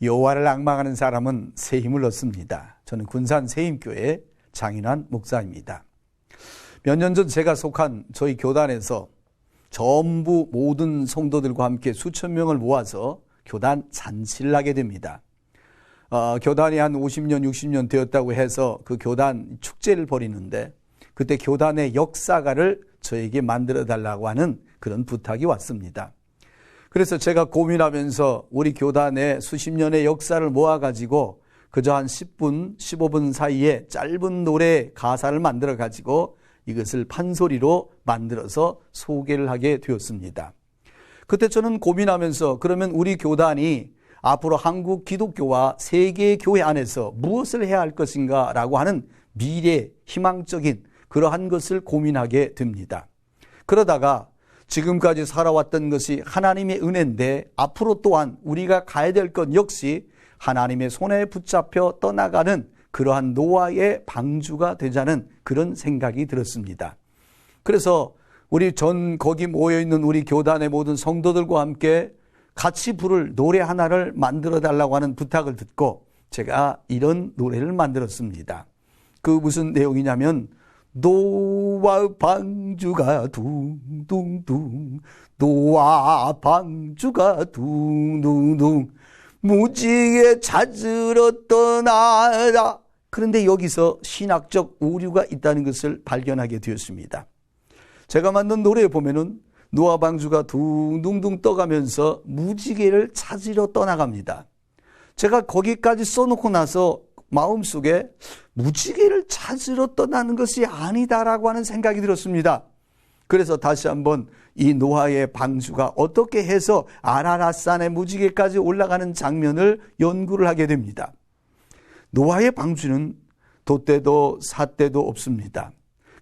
여호와를 앙망하는 사람은 새 힘을 얻습니다. 저는 군산 새힘교회 장인환 목사입니다. 몇 년 전 제가 속한 저희 교단에서 전부 모든 성도들과 함께 수천 명을 모아서 교단 잔치를 하게 됩니다. 교단이 한 50년, 60년 되었다고 해서 그 교단 축제를 벌이는데 그때 교단의 역사가를 저에게 만들어 달라고 하는 그런 부탁이 왔습니다. 그래서 제가 고민하면서 우리 교단의 수십 년의 역사를 모아가지고 그저 한 10분, 15분 사이에 짧은 노래 가사를 만들어가지고 이것을 판소리로 만들어서 소개를 하게 되었습니다. 그때 저는 고민하면서 그러면 우리 교단이 앞으로 한국 기독교와 세계 교회 안에서 무엇을 해야 할 것인가 라고 하는 미래, 희망적인 그러한 것을 고민하게 됩니다. 그러다가 지금까지 살아왔던 것이 하나님의 은혜인데 앞으로 또한 우리가 가야 될 것 역시 하나님의 손에 붙잡혀 떠나가는 그러한 노아의 방주가 되자는 그런 생각이 들었습니다. 그래서 우리 거기 모여있는 우리 교단의 모든 성도들과 함께 같이 부를 노래 하나를 만들어 달라고 하는 부탁을 듣고 제가 이런 노래를 만들었습니다. 그 무슨 내용이냐면 노아 방주가 둥둥둥 노아 방주가 둥둥둥 무지개 찾으러 떠나라. 그런데 여기서 신학적 오류가 있다는 것을 발견하게 되었습니다. 제가 만든 노래에 보면은 노아 방주가 둥둥둥 떠가면서 무지개를 찾으러 떠나갑니다. 제가 거기까지 써놓고 나서 마음속에 무지개를 찾으러 떠나는 것이 아니다라고 하는 생각이 들었습니다. 그래서 다시 한번 이 노아의 방주가 어떻게 해서 아라랏산의 무지개까지 올라가는 장면을 연구를 하게 됩니다. 노아의 방주는 돛대도 삿대도 없습니다.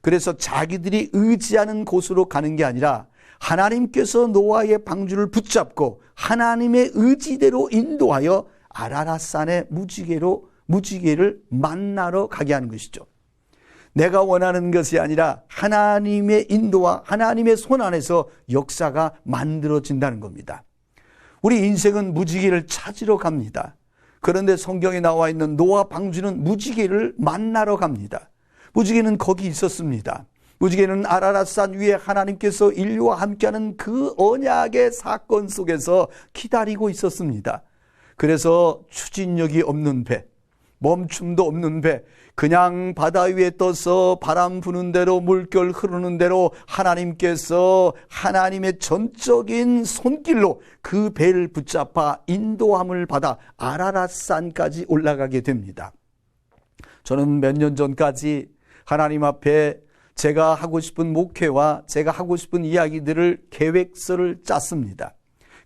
그래서 자기들이 의지하는 곳으로 가는 게 아니라 하나님께서 노아의 방주를 붙잡고 하나님의 의지대로 인도하여 아라랏산의 무지개를 만나러 가게 하는 것이죠. 내가 원하는 것이 아니라 하나님의 인도와 하나님의 손 안에서 역사가 만들어진다는 겁니다. 우리 인생은 무지개를 찾으러 갑니다. 그런데 성경에 나와 있는 노아 방주는 무지개를 만나러 갑니다. 무지개는 거기 있었습니다. 무지개는 아라랏산 위에 하나님께서 인류와 함께하는 그 언약의 사건 속에서 기다리고 있었습니다. 그래서 추진력이 없는 배, 멈춤도 없는 배, 그냥 바다 위에 떠서 바람 부는 대로 물결 흐르는 대로 하나님께서 하나님의 전적인 손길로 그 배를 붙잡아 인도함을 받아 아라랏산까지 올라가게 됩니다. 저는 몇 년 전까지 하나님 앞에 제가 하고 싶은 목회와 제가 하고 싶은 이야기들을 계획서를 짰습니다.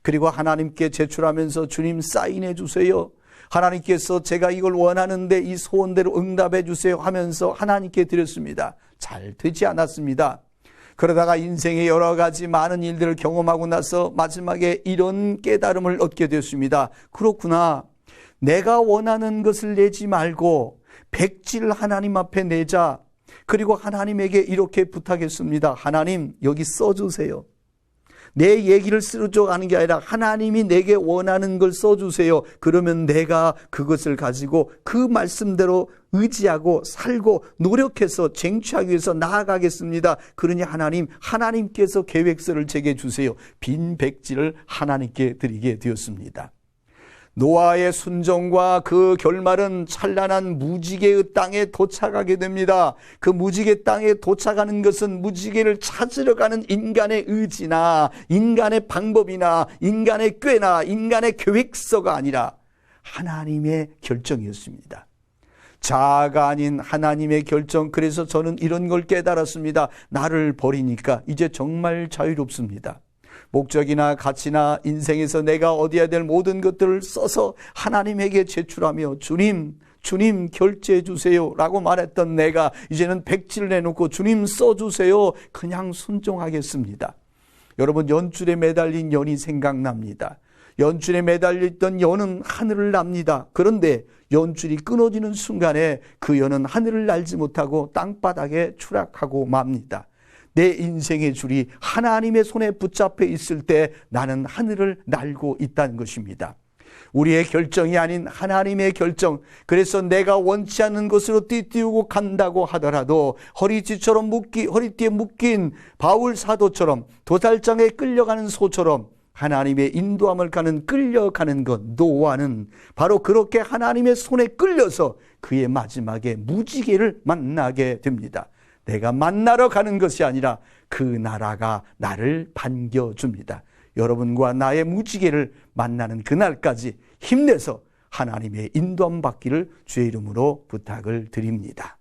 그리고 하나님께 제출하면서 주님 사인해 주세요. 하나님께서 제가 이걸 원하는데 이 소원대로 응답해 주세요 하면서 하나님께 드렸습니다. 잘 되지 않았습니다. 그러다가 인생의 여러 가지 많은 일들을 경험하고 나서 마지막에 이런 깨달음을 얻게 되었습니다. 그렇구나. 내가 원하는 것을 내지 말고 백지를 하나님 앞에 내자. 그리고 하나님에게 이렇게 부탁했습니다. 하나님 여기 써주세요. 내 얘기를 쓰러져가는 게 아니라 하나님이 내게 원하는 걸 써주세요. 그러면 내가 그것을 가지고 그 말씀대로 의지하고 살고 노력해서 쟁취하기 위해서 나아가겠습니다. 그러니 하나님께서 계획서를 제게 주세요. 빈 백지를 하나님께 드리게 되었습니다. 노아의 순종과 그 결말은 찬란한 무지개의 땅에 도착하게 됩니다. 그 무지개 땅에 도착하는 것은 무지개를 찾으러 가는 인간의 의지나 인간의 방법이나 인간의 꾀나 인간의 계획서가 아니라 하나님의 결정이었습니다. 자아가 아닌 하나님의 결정. 그래서 저는 이런 걸 깨달았습니다. 나를 버리니까 이제 정말 자유롭습니다. 목적이나 가치나 인생에서 내가 얻어야 될 모든 것들을 써서 하나님에게 제출하며 주님 결제해 주세요 라고 말했던 내가 이제는 백지를 내놓고 주님 써주세요. 그냥 순종하겠습니다. 여러분, 연줄에 매달린 연이 생각납니다. 연줄에 매달려있던 연은 하늘을 납니다. 그런데 연줄이 끊어지는 순간에 그 연은 하늘을 날지 못하고 땅바닥에 추락하고 맙니다. 내 인생의 줄이 하나님의 손에 붙잡혀 있을 때 나는 하늘을 날고 있다는 것입니다. 우리의 결정이 아닌 하나님의 결정. 그래서 내가 원치 않는 것으로 띠띠우고 간다고 하더라도 허리띠에 묶인 바울 사도처럼 도살장에 끌려가는 소처럼 하나님의 인도함을 끌려가는 것, 노아는 바로 그렇게 하나님의 손에 끌려서 그의 마지막에 무지개를 만나게 됩니다. 내가 만나러 가는 것이 아니라 그 나라가 나를 반겨줍니다. 여러분과 나의 무지개를 만나는 그날까지 힘내서 하나님의 인도함 받기를 주의 이름으로 부탁을 드립니다.